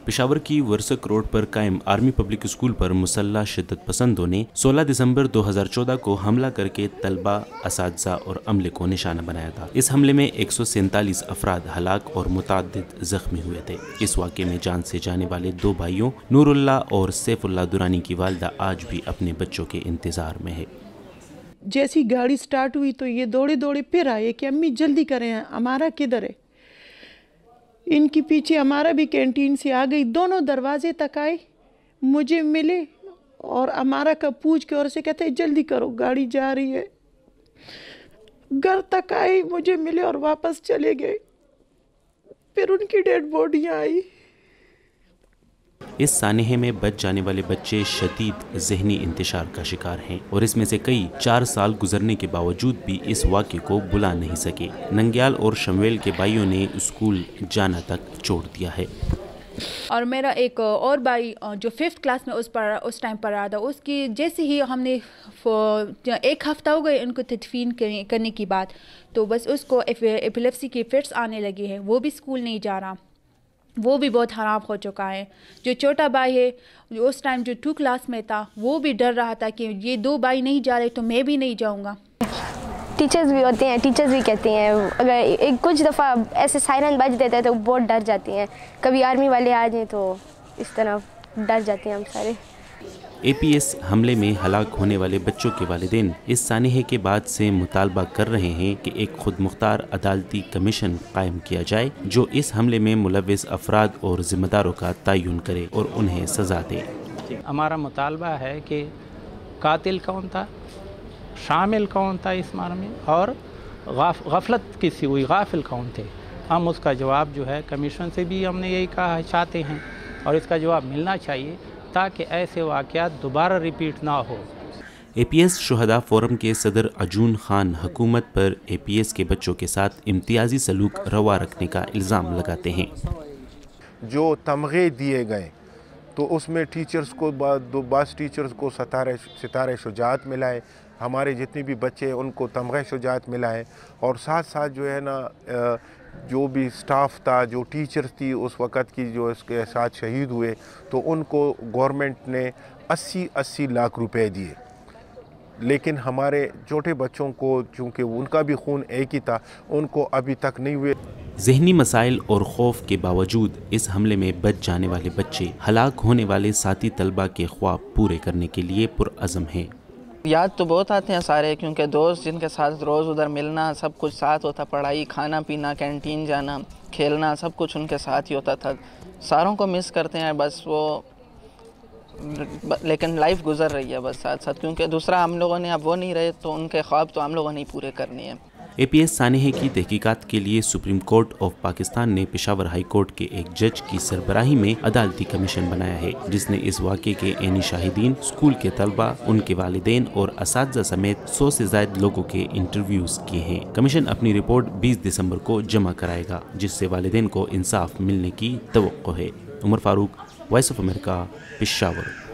पेशावर की वर्सक रोड पर कायम आर्मी पब्लिक स्कूल पर मुसल्लह शिद्दत पसंदों ने 16 दिसंबर 2014 को हमला करके तलबा, असातिज़ा और अमले को निशाना बनाया था। इस हमले में 147 अफराद हलाक और मुतअद्दिद जख्मी हुए थे। इस वाक़े में जान से जाने वाले दो भाइयों नूरुल्लाह और सैफुल्लाह दुरानी की वालिदा आज भी अपने बच्चों के इंतज़ार में है। जैसी गाड़ी स्टार्ट हुई तो ये दौड़े दौड़े फिर आए कि अम्मी जल्दी करें, हमारा किधर है। इनके पीछे हमारा भी कैंटीन से आ गई, दोनों दरवाजे तक आए, मुझे मिले और हमारा का पूछ के और से कहते हैं जल्दी करो गाड़ी जा रही है। घर तक आए, मुझे मिले और वापस चले गए। फिर उनकी डेड बॉडियाँ आई। इस सानहे में बच जाने वाले बच्चे शदीद ज़हनी इंतशार का शिकार हैं और इसमें से कई 4 साल गुजरने के बावजूद भी इस वाक़े को बुला नहीं सके। नंग्याल और शमवेल के भाइयों ने स्कूल जाना तक छोड़ दिया है। और मेरा एक और भाई जो 5th क्लास में उस टाइम पढ़ रहा था, उसकी जैसे ही हमने 1 हफ्ता हो गए उनको तदफीन करने की बात, तो बस उसको एपिलेप्सी की फिट्स आने लगी है। वो भी स्कूल नहीं जा रहा, वो भी बहुत ख़राब हो चुका है। जो छोटा भाई है जो उस टाइम जो 2 क्लास में था, वो भी डर रहा था कि ये 2 भाई नहीं जा रहे तो मैं भी नहीं जाऊंगा। टीचर्स भी होते हैं, टीचर्स भी कहती हैं अगर कुछ दफ़ा ऐसे सायरन बज देते हैं तो बहुत डर जाती हैं। कभी आर्मी वाले आ जाएँ तो इस तरह डर जाते हैं हम सारे। APS हमले में हलाक होने वाले बच्चों के वालिदैन इस सानहे के बाद से मुतालबा कर रहे हैं कि एक खुद मुख्तार अदालती कमीशन कायम किया जाए जो इस हमले में मुलव्विस अफराद और जिम्मेदारों का तयन करे और उन्हें सज़ा दे। हमारा मुतालबा है कि कातिल कौन था, शामिल कौन था इस मामले में, और गफलत किसी हुई गाफिल कौन थे। हम उसका जवाब जो है कमीशन से भी हमने यही कहा चाहते हैं और इसका जवाब मिलना चाहिए ताकि ऐसे वाक़यात दोबारा रिपीट ना हो। APS शुहदा फोरम के सदर अजून खान हुकूमत पर APS के बच्चों के साथ इम्तियाजी सलूक रवा रखने का इल्ज़ाम लगाते हैं। जो तमगे दिए गए तो उसमें टीचर्स को बस टीचर्स को सितारे शुजात मिला है, हमारे जितने भी बच्चे उनको तमगे शुजात मिला है, और साथ साथ जो है ना जो भी स्टाफ था, जो टीचर्स थी उस वक़्त की जो इसके साथ शहीद हुए, तो उनको गवर्नमेंट ने 80-80 लाख रुपए दिए। लेकिन हमारे छोटे बच्चों को चूँकि उनका भी खून एक ही था, उनको अभी तक नहीं हुए। ज़हनी मसाइल और खौफ के बावजूद इस हमले में बच जाने वाले बच्चे हलाक होने वाले साथी तलबा के ख्वाब पूरे करने के लिए पुरअज़म हैं। याद तो बहुत आते हैं सारे, क्योंकि दोस्त जिनके साथ रोज़ उधर मिलना, सब कुछ साथ होता, पढ़ाई, खाना पीना, कैंटीन जाना, खेलना, सब कुछ उनके साथ ही होता था। सारों को मिस करते हैं बस वो, लेकिन लाइफ गुजर रही है बस साथ साथ, क्योंकि दूसरा हम लोगों ने अब वो नहीं रहे तो उनके ख्वाब तो हम लोगों ने पूरे करने हैं। APS सानहे की तहकीकात के लिए सुप्रीम कोर्ट ऑफ पाकिस्तान ने पेशावर हाई कोर्ट के एक जज की सरबराही में अदालती कमीशन बनाया है जिसने इस वाक़े के ऐनी शाहिदीन, स्कूल के तलबा, उनके वालिदैन और असातिज़ा समेत 100 से ज़ायद लोगों के इंटरव्यूज़ किए हैं। कमीशन अपनी रिपोर्ट 20 दिसंबर को जमा कराएगा जिससे वालिदैन को इंसाफ मिलने की तवक्को है। Umar Farooq, Voice of America, Peshawar.